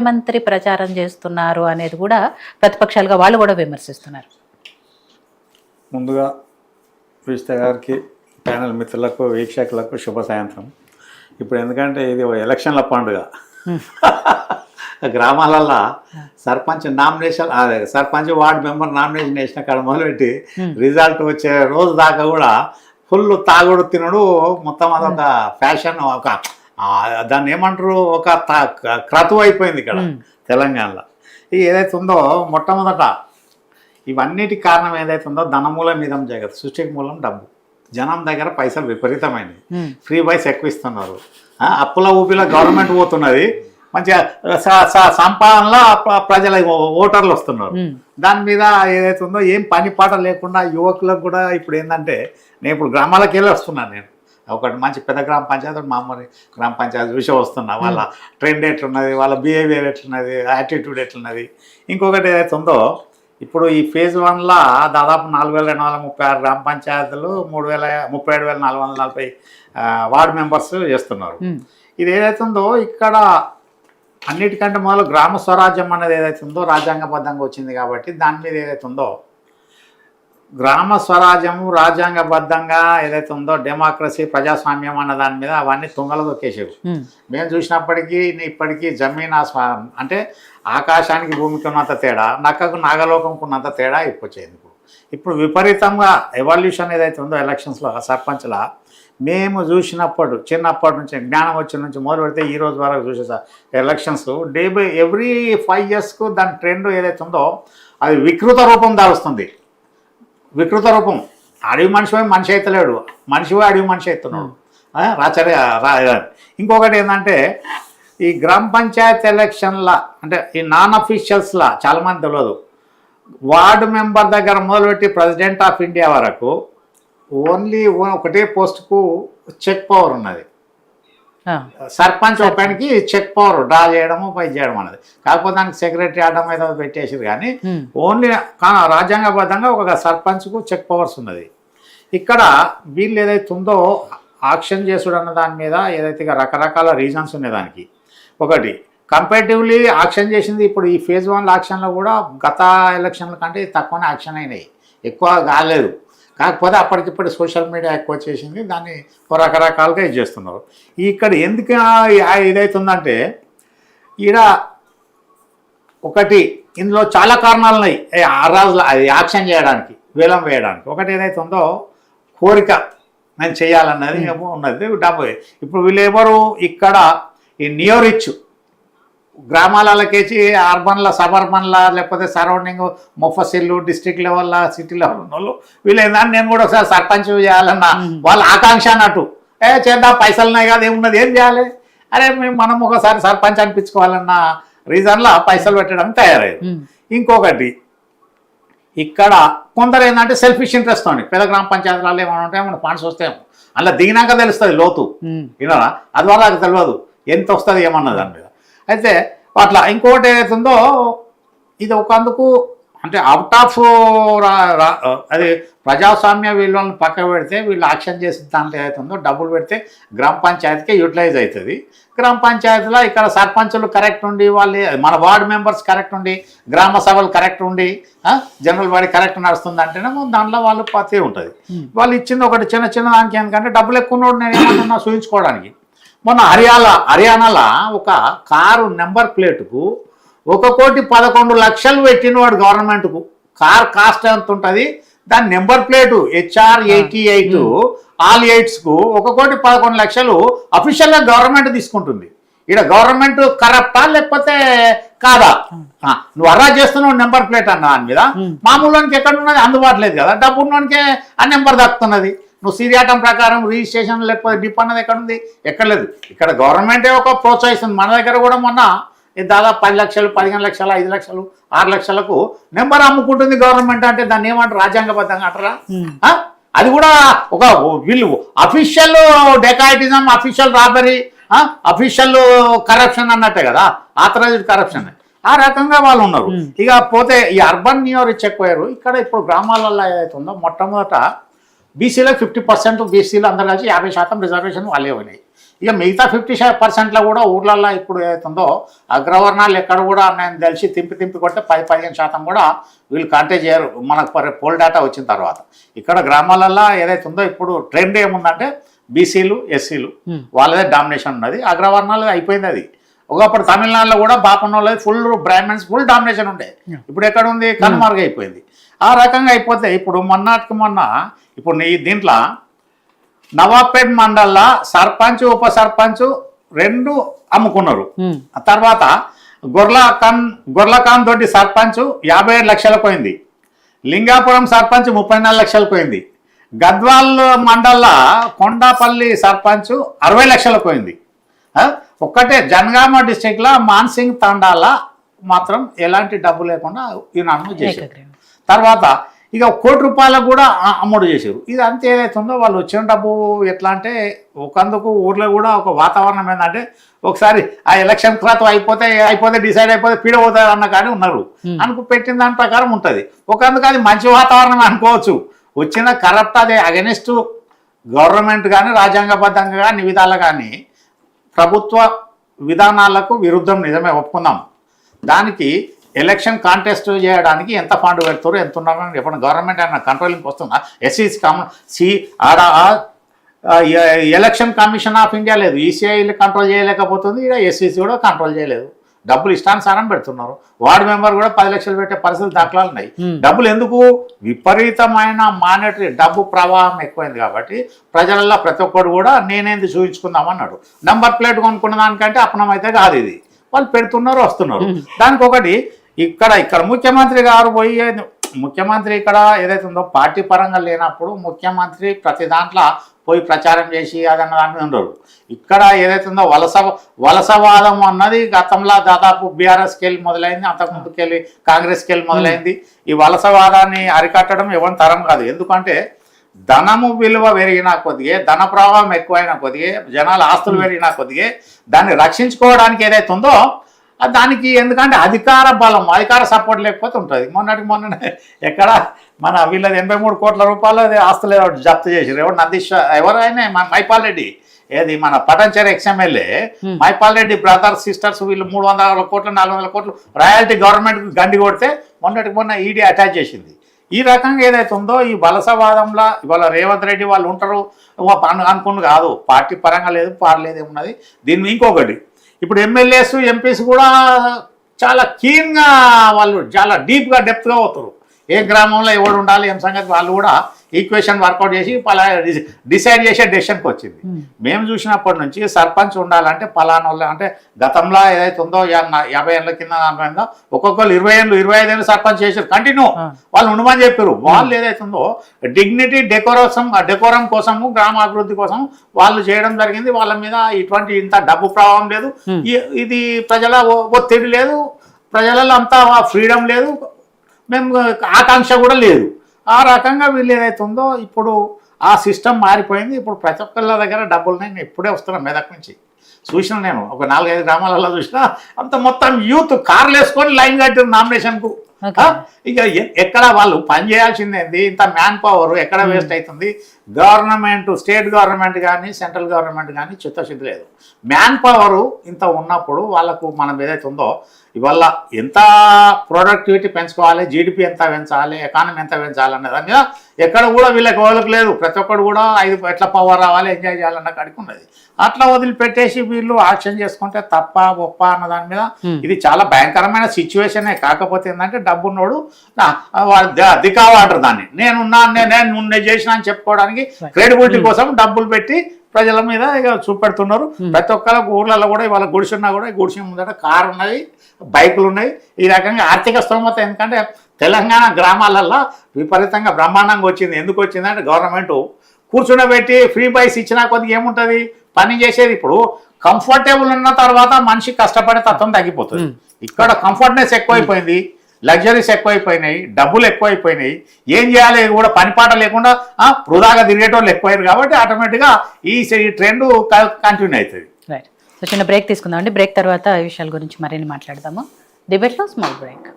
మంత్రి ప్రచారం చేస్తున్నారు అనేది కూడా ప్రతిపక్షాలుగా వాళ్ళు కూడా విమర్శిస్తున్నారు. ముందుగా విజిత గారికి, ప్యానల్ మిత్రులకు, వీక్షకులకు శుభ సాయంత్రం. ఇప్పుడు ఎందుకంటే ఇది ఎలక్షన్ల పండుగ. గ్రామాలల్లో సర్పంచ్ నామినేషన్, అదే సర్పంచ్ వార్డు మెంబర్ నామినేషన్ వేసిన కాడ మొదలుపెట్టి రిజల్ట్ వచ్చే రోజు దాకా కూడా ఫుల్ తాగుడు తినడు, మొత్తం అదొక ఫ్యాషన్, ఒక దాన్ని ఏమంటారు, ఒక క్రతువు అయిపోయింది ఇక్కడ తెలంగాణలో. ఇది ఏదైతే ఉందో మొట్టమొదట ఇవన్నిటికి కారణం ఏదైతే ఉందో ధనమూలం మీదం జగత్, సృష్టికి మూలం డబ్బు. జనం దగ్గర పైసలు విపరీతమైనవి, ఫ్రీ బైస్ ఎక్కువ ఇస్తున్నారు, అప్పుల ఊపిలో గవర్నమెంట్ పోతున్నది, మంచిగా సంపాదనలో ప్రజల ఓటర్లు వస్తున్నారు. దాని మీద ఏదైతే ఉందో ఏం పని పాట లేకుండా యువకులకు కూడా ఇప్పుడు ఏంటంటే, నేను ఇప్పుడు గ్రామాలకు వెళ్ళి వస్తున్నాను. నేను ఒకటి మంచి పెద్ద గ్రామ పంచాయతీ, మామూలు గ్రామ పంచాయతీ చూసి వస్తున్నా. వాళ్ళ ట్రెండ్ ఎట్లున్నది, వాళ్ళ బిహేవియర్ ఎట్లున్నది, యాటిట్యూడ్ ఎట్లున్నది. ఇంకొకటి ఏదైతే ఉందో, ఇప్పుడు ఈ ఫేజ్ 1లో దాదాపు 4236 గ్రామ పంచాయతీలు, 37,440 వార్డు మెంబర్స్ చేస్తున్నారు. ఇది ఏదైతే ఉందో ఇక్కడ అన్నిటికంటే మొదలు గ్రామ స్వరాజ్యం అనేది ఏదైతే ఉందో రాజ్యాంగబద్ధంగా వచ్చింది కాబట్టి దాని మీద ఏదైతే ఉందో గ్రామ స్వరాజ్యము రాజ్యాంగబద్ధంగా ఏదైతే ఉందో డెమోక్రసీ, ప్రజాస్వామ్యం అన్న దాని మీద అవన్నీ తుంగలు దొక్కేసారు. మేము చూసినప్పటికీ ఇప్పటికీ జమీన్ అంటే ఆకాశానికి భూమికి ఉన్నంత తేడా, నక్కకు నాగలోకంకు ఉన్నంత తేడా అయిపోయింది. ఇప్పుడు విపరీతంగా ఎవల్యూషన్ ఏదైతే ఉందో ఎలక్షన్స్లో సర్పంచ్లా మేము చూసినప్పుడు చిన్నప్పటి నుంచి జ్ఞానం వచ్చిన నుంచి మొదలు పెడితే ఈ రోజు వరకు చూసే ఎలక్షన్స్ ఎవ్రీ 5 yearsకు దాని ట్రెండ్ ఏదైతే ఉందో అది వికృత రూపం దాలుస్తుంది. వికృత రూపం. అడవి మనిషి అవుతలేడు, మనిషి అడవి మనిషి అవుతున్నాడు. ఇంకొకటి ఏంటంటే, ఈ గ్రామ పంచాయతీ ఎలక్షన్ల అంటే ఈ నాన్ అఫీషియల్స్లా చాలామంది తెలియదు. వార్డు మెంబర్ దగ్గర మొదలుపెట్టి ప్రెసిడెంట్ ఆఫ్ ఇండియా వరకు ఓన్లీ ఒకటే పోస్టుకు చెక్ పవర్ ఉన్నది. సర్పంచ్ ఒకరికి చెక్ పవర్ డ్రా చేయడము, పై చేయడం అనేది. కాకపోతే దానికి సెక్రటరీ ఆడడం ఏదో పెట్టేసారు. కానీ ఓన్లీ రాజ్యాంగబద్ధంగా ఒక సర్పంచ్కు చెక్ పవర్స్ ఉన్నది. ఇక్కడ వీళ్ళు ఏదైతే ఉందో ఆక్షన్ చేసుడు అన్న దాని మీద ఏదైతే రకరకాల రీజన్స్ ఉన్నాయి దానికి. ఒకటి కంపారిటివ్లీ ఆక్షన్ చేసింది ఇప్పుడు ఈ ఫేజ్ 1 ఆక్షన్లో కూడా గత ఎలక్షన్ల కంటే తక్కువనే ఆక్షన్ అయినాయి, ఎక్కువ కాలేదు. కాకపోతే అప్పటికిప్పుడు సోషల్ మీడియా ఎక్కువ చేసింది, దాన్ని రకరకాలుగా ఇది చేస్తున్నారు. ఇక్కడ ఎందుకు ఇదవుతుందంటే, ఈడ ఒకటి ఇందులో చాలా కారణాలు ఉన్నాయి అది యాక్షన్ చేయడానికి, వేలం వేయడానికి. ఒకటి ఏదైతే ఉందో కోరిక, నేను చేయాలన్నది ఉన్నది డబ్బు. ఇప్పుడు వీళ్ళు ఎవరు ఇక్కడ ఈ నియో రిచ్ గ్రామాలకేసి అర్బన్ల, సబర్బన్లా, లేకపోతే సరౌండింగ్ మొఫసిల్లు, డిస్ట్రిక్ట్ లెవెల్లో, సిటీ లెవెల్ ఉన్న వాళ్ళు వీళ్ళు ఏంటంటే నేను కూడా ఒకసారి సర్పంచ్ చేయాలన్న వాళ్ళ ఆకాంక్ష అన్నట్టు. చేద్దాం, పైసలు ఉన్నాయి కదా, ఏమున్నది, ఏం చేయాలి, అరే మనం ఒకసారి సర్పంచ్ అనిపించుకోవాలన్న రీజన్లో పైసలు పెట్టడానికి తయారయ్యారు. ఇంకొకటి ఇక్కడ కొందరు ఏంటంటే సెల్ఫిష్ ఇంట్రెస్ట్ ఉంది. పెద్ద గ్రామ పంచాయతీలలో ఏమైనా ఉంటాయి, మన ఫండ్స్ వస్తాయేమో, అందులో దిగినాక తెలుస్తుంది లోతు, వినరా, అది వల్ల నాకు తెలియదు ఎంత వస్తుంది ఏమన్నది దాని మీద. అయితే అట్లా ఇంకోటి ఏదైతుందో ఇది ఒకందుకు అంటే అవుట్ ఆఫ్ అది ప్రజాస్వామ్య విలువలను పక్క పెడితే వీళ్ళు యాక్షన్ చేసిన దాంట్లో ఏదైతుందో డబ్బులు పెడితే గ్రామ పంచాయతీకే యూటిలైజ్ అవుతుంది. గ్రామ పంచాయతీలో ఇక్కడ సర్పంచులు కరెక్ట్ ఉండి, వాళ్ళు మన వార్డు మెంబర్స్ కరెక్ట్ ఉండి, గ్రామ సభలు కరెక్ట్ ఉండి, జనరల్ బాడీ కరెక్ట్ నడుస్తుంది అంటేనేమో దాంట్లో వాళ్ళు పత్తి ఉంటుంది. వాళ్ళు ఇచ్చింది ఒకటి చిన్న దానికి, ఎందుకంటే డబ్బులు ఎక్కువ ఉన్నోడు నేను ఏమన్నా చూపించుకోవడానికి. మొన్న హర్యానాలో ఒక కారు నెంబర్ ప్లేటుకు 1,11,00,000 పెట్టినవాడు గవర్నమెంట్కు. కార్ కాస్ట్ ఎంత ఉంటుంది, దాని నెంబర్ ప్లేటు HR88 ఆల్ 8స్కు 1,11,00,000 అఫీషియల్గా గవర్నమెంట్ తీసుకుంటుంది. ఇక్కడ గవర్నమెంట్ కరప్టా లేకపోతే కాదా? నువ్వు అర్రా చేస్తున్నావు నెంబర్ ప్లేట్ అన్న దాని మీద. మామూలుకి ఎక్కడ ఉన్నది, అందుబాటులేదు కదా, డబ్బు ఉన్నోనికే ఆ నెంబర్ దక్కుతున్నది. నువ్వు సీరియాటం ప్రకారం రిజిస్ట్రేషన్ లేకపోతే డిప్ అన్నది ఎక్కడ ఉంది, ఎక్కడ లేదు. ఇక్కడ గవర్నమెంటే ఒక ప్రోత్సహిస్తుంది. మన దగ్గర కూడా మొన్న దాదాపు 10 లక్షలు, 15 లక్షలు, 5 లక్షలు, 6 లక్షలకు నెంబర్ అమ్ముకుంటుంది గవర్నమెంట్. అంటే దాన్ని ఏమంటారు, రాజ్యాంగబద్ధంగా అంటారా? అది కూడా ఒక వీళ్ళు official dacoitism, official robbery, official corruption అన్నట్టే కదా, ఆథరైజ్డ్ కరప్షన్. ఆ రకంగా వాళ్ళు ఉన్నారు. ఇక పోతే ఈ అర్బన్ నియో రిచ్ ఎక్కువయ్యారు. ఇక్కడ ఇప్పుడు గ్రామాలలో ఏదైతే ఉందో మొట్టమొదట బీసీలకు 50%, బీసీలు అందరూ కలిసి 50% రిజర్వేషన్ వాళ్ళే ఉన్నాయి. ఇక మిగతా 50% కూడా ఊర్లల్లో ఇప్పుడు ఏదైతుందో అగ్రవర్ణాలు ఎక్కడ కూడా నేను తెలిసి తింపి కొట్టే 10-15% కూడా వీళ్ళు కాంటాక్ట్ చేయరు మనకు పోల్ డేటా వచ్చిన తర్వాత. ఇక్కడ గ్రామాలల్లో ఏదైతుందో ఇప్పుడు ట్రెండ్ ఏముందంటే బీసీలు ఎస్సీలు వాళ్ళదే డామినేషన్ ఉన్నది, అగ్రవర్ణాలు అయిపోయింది. అది ఒకప్పుడు తమిళనాడులో కూడా బాపన్నోళ్ళది ఫుల్ బ్రాహ్మణ్స్ ఫుల్ డామినేషన్ ఉండే, ఇప్పుడు ఎక్కడ ఉంది కనుమరుగైపోయింది. ఆ రకంగా అయిపోతే ఇప్పుడు మొన్న ఇప్పుడు దీంట్లో నవాబ్పేట్ మండల్లో సర్పంచ్ ఉప సర్పంచ్ 2 అమ్ముకున్నారు. తర్వాత గొర్లకాన్ తోటి సర్పంచ్ 57 లక్షలకు పోయింది, లింగాపురం సర్పంచ్ 34 లక్షలకు పోయింది, గద్వాల్ మండల్లో కొండాపల్లి సర్పంచ్ 60 లక్షలకు పోయింది. ఒక్కటే జనగామ డిస్టిక్లో మాన్సింగ్ తండాల మాత్రం ఎలాంటి డబ్బు లేకుండా ఈయన చేశారు. తర్వాత ఇక 1 కోటి రూపాయలకు కూడా అమ్ముడు చేశారు. ఇది అంతే ఏదైతుందో వాళ్ళు వచ్చిన డబ్బు ఎట్లా అంటే ఒకందుకు ఊర్లో కూడా ఒక వాతావరణం ఏంటంటే ఒకసారి ఆ ఎలక్షన్ తర్వాత అయిపోతే డిసైడ్ అయిపోతే పీడపోతారు అన్న కానీ ఉన్నారు పెట్టిన దాని ప్రకారం ఉంటుంది. ఒకందుకు అది మంచి వాతావరణం అనుకోవచ్చు. వచ్చిన కరప్ట్ అది అగెనిస్ట్ గవర్నమెంట్ కానీ రాజ్యాంగబద్ధంగా కానీ విధాలు కానీ ప్రభుత్వ విధానాలకు విరుద్ధం, నిజమే ఒప్పుకుందాం. దానికి ఎలక్షన్ కాంటెస్ట్ చేయడానికి ఎంత ఫండ్ పెడతారు ఎంత ఉన్నారని చెప్పండి. గవర్నమెంట్ అయినా కంట్రోలింగ్కి వస్తుందా? ఎలక్షన్ కమిషన్ ఆఫ్ ఇండియా లేదు, ఈసీఐలు కంట్రోల్ చేయలేకపోతుంది, ఇక్కడ ఎస్సీసీ కూడా కంట్రోల్ చేయలేదు. డబ్బులు ఇష్టానుసారం పెడుతున్నారు. వార్డు మెంబర్ కూడా 10 లక్షలు పెట్టే పరిస్థితులు దాఖలాలు ఉన్నాయి. డబ్బులు ఎందుకు? విపరీతమైన మానిటరీ డబ్బు ప్రవాహం ఎక్కువైంది కాబట్టి ప్రజలలో ప్రతి ఒక్కరు కూడా నేనేంది చూపించుకుందామన్నాడు. నెంబర్ ప్లేట్ కొనుక్కున్న దానికంటే అపనమైతే కాదు ఇది. వాళ్ళు పెడుతున్నారు వస్తున్నారు. దానికి ఒకటి ఇక్కడ ముఖ్యమంత్రి గారు ముఖ్యమంత్రి ఇక్కడ ఏదైతే ఉందో పార్టీ పరంగా లేనప్పుడు ముఖ్యమంత్రి ప్రతి దాంట్లో పోయి ప్రచారం చేసి అదన్న దాని మీద ఉండరు. ఇక్కడ ఏదైతే ఉందో వలసవాదం అన్నది గతంలో దాదాపు బీఆర్ఎస్కి వెళ్ళి మొదలైంది, అంతకుముందుకు వెళ్ళి కాంగ్రెస్కి వెళ్ళి మొదలైంది. ఈ వలసవాదాన్ని అరికట్టడం ఎవరి తరం కాదు. ఎందుకంటే ధనము విలువ పెరిగినా కొద్దిగా, ధన ప్రవాహం ఎక్కువైన కొద్దిగా, జనాల ఆస్తులు పెరిగినా కొద్దిగా దాన్ని రక్షించుకోవడానికి ఏదైతే ఉందో దానికి ఎందుకంటే అధికార బలం, అధికార సపోర్ట్ లేకపోతే ఉంటుంది. మొన్న ఎక్కడ మన వీళ్ళది 83 కోట్ల రూపాయలు ఆస్తులు జప్తు చేసారు. ఎవరైనా మన మైపాల్ రెడ్డి ఏది మన Patancheru ex-MLA Mypal Reddy brothers sisters వీళ్ళు 300 కోట్లు 400 కోట్లు రాయల్టీ గవర్నమెంట్కి గండి కొడితే మొన్న ఈడీ అటాచ్ చేసింది. ఈ రకంగా ఏదైతే ఉందో ఈ వలసవాదంలో ఇవాళ రేవంత్ రెడ్డి వాళ్ళు ఉంటారు అనుకుని కాదు, పార్టీ పరంగా లేదు పాడలేదు ఉన్నది. దీన్ని ఇంకొకటి ఇప్పుడు ఎమ్మెల్యేస్ ఎంపీస్ కూడా చాలా కీన్గా వాళ్ళు చాలా డీప్గా డెప్త్గా అవుతారు. ఏ గ్రామంలో ఎవడు ఉండాలి ఏం సంగతి వాళ్ళు కూడా ఈక్వేషన్ వర్కౌట్ చేసి డిసైడ్ చేసే డెసిషన్కి వచ్చింది. మేము చూసినప్పటి నుంచి సర్పంచ్ ఉండాలంటే పలానా అంటే గతంలో ఏదైతే ఉందో 50 ఏళ్ళ కింద 40 ఏళ్ళ ఒక్కొక్కరు 20 ఏళ్ళు 25 ఏళ్ళు సర్పంచ్ చేశారు కంటిన్యూ. వాళ్ళు ఉండమని చెప్పారు. వాళ్ళు ఏదైతే ఉందో డిగ్నిటీ డెకోరం కోసము గ్రామాభివృద్ధి కోసం వాళ్ళు చేయడం జరిగింది. వాళ్ళ మీద ఇటువంటి ఇంత డబ్బు ప్రభావం లేదు, ఇది ప్రజల ఒత్తిడి లేదు, ప్రజలలో అంతా ఫ్రీడమ్ లేదు, మేము ఆకాంక్ష కూడా లేదు. ఆ రకంగా వీళ్ళు ఏదైతే ఉందో ఇప్పుడు ఆ సిస్టమ్ మారిపోయింది. ఇప్పుడు ప్రతి ఒక్కళ్ళ దగ్గర డబ్బులు నేను ఇప్పుడే వస్తున్నాను మెదక్ నుంచి చూసిన, నేను ఒక 4-5 గ్రామాలలో చూసినా అంత మొత్తం యూత్ కార్లు వేసుకొని లైన్ కట్టారు నామినేషన్కు. ఇక ఎక్కడ వాళ్ళు పని చేయాల్సిందేంది, ఇంత మ్యాన్ పవర్ ఎక్కడ వేస్ట్ అవుతుంది. గవర్నమెంట్ స్టేట్ గవర్నమెంట్ కానీ సెంట్రల్ గవర్నమెంట్ కానీ చిత్తశుద్ధి లేదు. మ్యాన్ పవరు ఇంత ఉన్నప్పుడు వాళ్ళకు మనం ఏదైతే ఉందో ఇవాళ ఎంత ప్రొడక్టివిటీ పెంచుకోవాలి, జీడిపి ఎంత పెంచాలి, ఎకానమీ ఎంత పెంచాలి అనే దాని మీద ఎక్కడ కూడా వీళ్ళకి లేదు. ప్రతి ఒక్కరు కూడా ఎట్లా పవర్ రావాలి ఎంజాయ్ చేయాలన్న కాడికి ఉన్నది. అట్లా వదిలిపెట్టేసి వీళ్ళు యాక్షన్ చేసుకుంటే తప్ప ఒప్ప అన్న దాని మీద ఇది చాలా భయంకరమైన సిచ్యువేషనే. కాకపోతే ఏంటంటే డబ్బున్నోడు దికావా అంటారు దాన్ని, నేను చేసిన అని చెప్పుకోవడానికి క్రెడిబిలిటీ కోసం డబ్బులు పెట్టి ప్రజల మీద ఇక చూపెడుతున్నారు. ప్రతి ఒక్కరికి ఊర్లలో కూడా ఇవాళ గుడిసున్నా కూడా గుడిసిన ముందట కారు ఉన్నది, బైకులు ఉన్నాయి. ఈ రకంగా ఆర్థిక స్తోమత ఎందుకంటే తెలంగాణ గ్రామాలల్లో విపరీతంగా బ్రహ్మాండంగా వచ్చింది. ఎందుకు వచ్చిందంటే గవర్నమెంట్ కూర్చుండబెట్టి ఫ్రీ బైస్ ఇచ్చినా కొద్దిగా ఏముంటుంది పని చేసేది. ఇప్పుడు కంఫర్టబుల్ ఉన్న తర్వాత మనిషి కష్టపడే తత్వం తగ్గిపోతుంది. ఇక్కడ కంఫర్ట్నెస్ ఎక్కువైపోయింది, లగ్జరీస్ ఎక్కువైపోయినాయి, డబ్బులు ఎక్కువైపోయినాయి, ఏం చేయాలి కూడా పనిపాట లేకుండా వృధాగా తిరిగేటోళ్ళు ఎక్కువయ్యారు. కాబట్టి ఆటోమేటిక్గా ఈ ట్రెండ్ కంటిన్యూ అవుతుంది. రైట్. సో చిన్న బ్రేక్ తీసుకుందాం అండి. బ్రేక్ తర్వాత ఈ విషయాల గురించి మరిన్ని మాట్లాడదాము. డిబేట్లో స్మాల్ బ్రేక్.